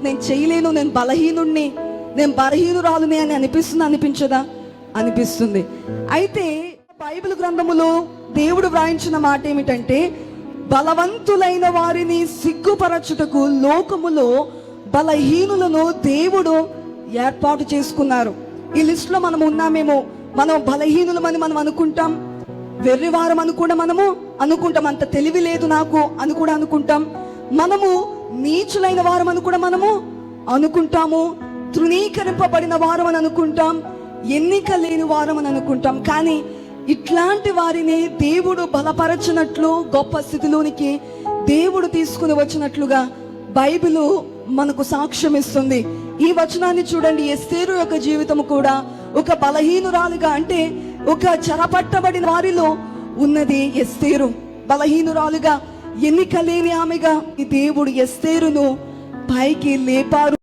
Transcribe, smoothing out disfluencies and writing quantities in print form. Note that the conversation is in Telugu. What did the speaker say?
నేను చేయలేను, నేను బలహీనురాలుని అని అనిపించదా? అనిపిస్తుంది. అయితే బైబిల్ గ్రంథములో దేవుడు వ్రాయించిన మాట ఏమిటంటే, బలవంతులైన వారిని సిగ్గుపరచుటకు లోకములో బలహీనులను దేవుడు ఏర్పాటు చేసుకున్నారు. ఈ లిస్ట్ లో మనం ఉన్నామేమో, మనం బలహీనులమని మనం అనుకుంటాం, వెర్రివారం అని కూడా మనము అనుకుంటాం, అంత తెలివి లేదు నాకు అని కూడా అనుకుంటాం, మనము నీచులైన వారం అని కూడా మనము అనుకుంటాము, తృణీకరింపబడిన వారం అని అనుకుంటాం, ఎన్నిక లేని వారం అని అనుకుంటాం. కానీ ఇట్లాంటి వారిని దేవుడు బలపరచినట్లు, గొప్ప స్థితిలోనికి దేవుడు తీసుకుని వచ్చినట్లుగా బైబిల్ మనకు సాక్ష్యం ఇస్తుంది. ఈ వచనాన్ని చూడండి. ఎస్తేరు యొక్క జీవితం కూడా ఒక బలహీనురాలుగా, అంటే ఒక చెరపట్టబడిన వారిలో ఉన్నది ఎస్తేరు. బలహీనురాలుగా, ఎన్నిక లేని ఆమెగా ఈ దేవుడు ఎస్తేరును పైకి లేపారు.